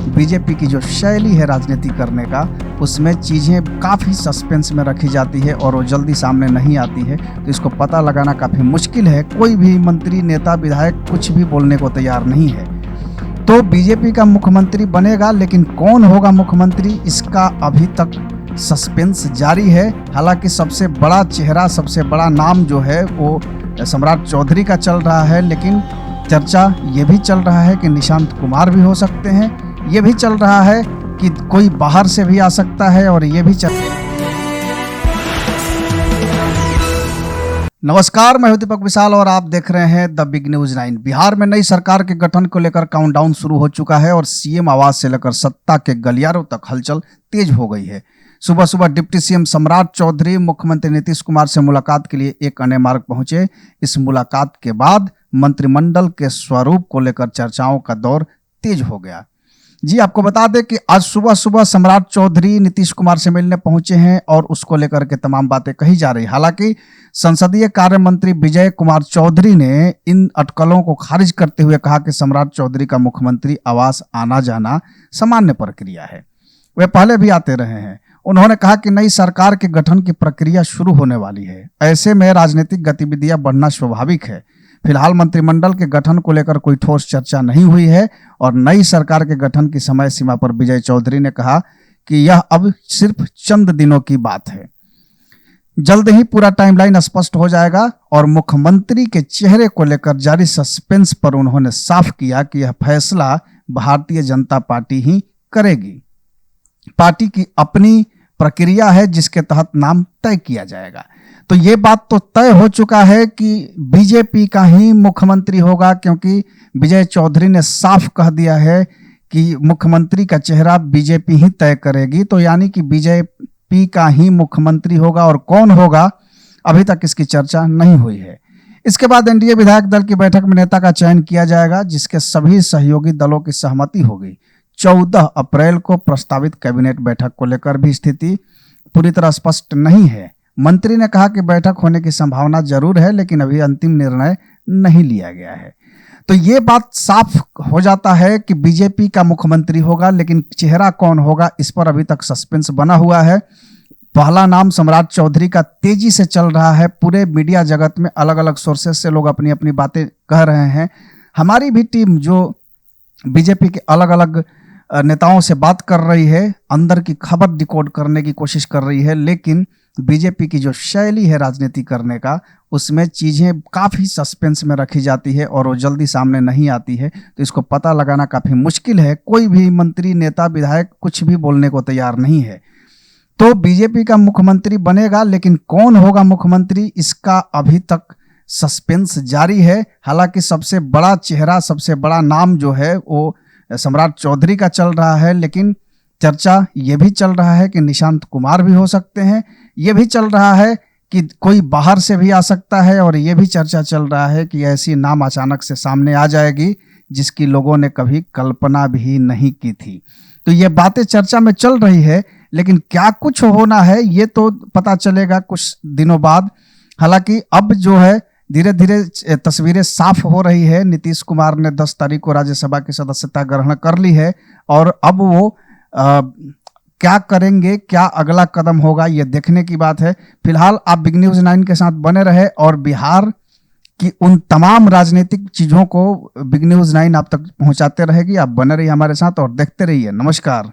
BJP की जो शैली है राजनीति करने का, उसमें चीज़ें काफ़ी सस्पेंस में रखी जाती है और वो जल्दी सामने नहीं आती है। तो इसको पता लगाना काफ़ी मुश्किल है। कोई भी मंत्री, नेता, विधायक कुछ भी बोलने को तैयार नहीं है। तो बीजेपी का मुख्यमंत्री बनेगा, लेकिन कौन होगा मुख्यमंत्री, इसका अभी तक सस्पेंस जारी है। हालांकि सबसे बड़ा चेहरा, सबसे बड़ा नाम जो है वो सम्राट चौधरी का चल रहा है, लेकिन चर्चा ये भी चल रहा है कि निशांत कुमार भी हो सकते हैं। ये भी चल रहा है कि कोई बाहर से भी आ सकता है और ये भी नमस्कार, मैं हूं दीपक विशाल और आप देख रहे हैं द बिग न्यूज 9। बिहार में नई सरकार के गठन को लेकर काउंटडाउन शुरू हो चुका है और सीएम आवास से लेकर सत्ता के गलियारों तक हलचल तेज हो गई है। सुबह सुबह डिप्टी सीएम सम्राट चौधरी मुख्यमंत्री नीतीश कुमार से मुलाकात के लिए एक अन्य मार्ग पहुंचे। इस मुलाकात के बाद मंत्रिमंडल के स्वरूप को लेकर चर्चाओं का दौर तेज हो गया। जी, आपको बता दें कि आज सुबह सुबह सम्राट चौधरी नीतीश कुमार से मिलने पहुंचे हैं और उसको लेकर के तमाम बातें कही जा रही। हालांकि संसदीय कार्य मंत्री विजय कुमार चौधरी ने इन अटकलों को खारिज करते हुए कहा कि सम्राट चौधरी का मुख्यमंत्री आवास आना जाना सामान्य प्रक्रिया है, वे पहले भी आते रहे हैं। उन्होंने कहा कि नई सरकार के गठन की प्रक्रिया शुरू होने वाली है, ऐसे में राजनीतिक गतिविधियां बढ़ना स्वाभाविक है। फिलहाल मंत्रिमंडल के गठन को लेकर कोई ठोस चर्चा नहीं हुई है और नई सरकार के गठन की समय सीमा पर विजय चौधरी ने कहा कि यह अब सिर्फ चंद दिनों की बात है, जल्द ही पूरा टाइमलाइन स्पष्ट हो जाएगा। और मुख्यमंत्री के चेहरे को लेकर जारी सस्पेंस पर उन्होंने साफ किया कि यह फैसला भारतीय जनता पार्टी ही करेगी। पार्टी की अपनी प्रक्रिया है जिसके तहत नाम तय किया जाएगा। तो ये बात तो तय हो चुका है कि बीजेपी का ही मुख्यमंत्री होगा, क्योंकि विजय चौधरी ने साफ कह दिया है कि मुख्यमंत्री का चेहरा बीजेपी ही तय करेगी। तो यानी कि बीजेपी का ही मुख्यमंत्री होगा और कौन होगा अभी तक इसकी चर्चा नहीं हुई है। इसके बाद एनडीए विधायक दल की बैठक में नेता का चयन किया जाएगा, जिसके सभी सहयोगी दलों की सहमति होगी। 14 अप्रैल को प्रस्तावित कैबिनेट बैठक को लेकर भी स्थिति पूरी तरह स्पष्ट नहीं है। मंत्री ने कहा कि बैठक होने की संभावना जरूर है, लेकिन अभी अंतिम निर्णय नहीं लिया गया है। तो ये बात साफ हो जाता है कि बीजेपी का मुख्यमंत्री होगा, लेकिन चेहरा कौन होगा इस पर अभी तक सस्पेंस बना हुआ है। पहला नाम सम्राट चौधरी का तेजी से चल रहा है। पूरे मीडिया जगत में अलग अलग सोर्सेस से लोग अपनी अपनी बातें कह रहे हैं। हमारी भी टीम जो बीजेपी के अलग अलग नेताओं से बात कर रही है, अंदर की खबर डिकोड करने की कोशिश कर रही है, लेकिन बीजेपी की जो शैली है राजनीति करने का, उसमें चीज़ें काफ़ी सस्पेंस में रखी जाती है और वो जल्दी सामने नहीं आती है। तो इसको पता लगाना काफ़ी मुश्किल है। कोई भी मंत्री, नेता, विधायक कुछ भी बोलने को तैयार नहीं है। तो बीजेपी का मुख्यमंत्री बनेगा, लेकिन कौन होगा मुख्यमंत्री, इसका अभी तक सस्पेंस जारी है। हालांकि सबसे बड़ा चेहरा, सबसे बड़ा नाम जो है वो सम्राट चौधरी का चल रहा है, लेकिन चर्चा ये भी चल रहा है कि निशांत कुमार भी हो सकते हैं। ये भी चल रहा है कि कोई बाहर से भी आ सकता है और ये भी चर्चा चल रहा है कि ऐसी नाम अचानक से सामने आ जाएगी जिसकी लोगों ने कभी कल्पना भी नहीं की थी। तो ये बातें चर्चा में चल रही है, लेकिन क्या कुछ होना है ये तो पता चलेगा कुछ दिनों बाद। हालांकि अब जो है धीरे धीरे तस्वीरें साफ हो रही है। नीतीश कुमार ने 10 तारीख को राज्यसभा की सदस्यता ग्रहण कर ली है और अब वो क्या करेंगे, क्या अगला कदम होगा, ये देखने की बात है। फिलहाल आप बिग न्यूज 9 के साथ बने रहे और बिहार की उन तमाम राजनीतिक चीज़ों को बिग न्यूज 9 आप तक पहुंचाते रहेगी। आप बने रहिए हमारे साथ और देखते रहिए। नमस्कार।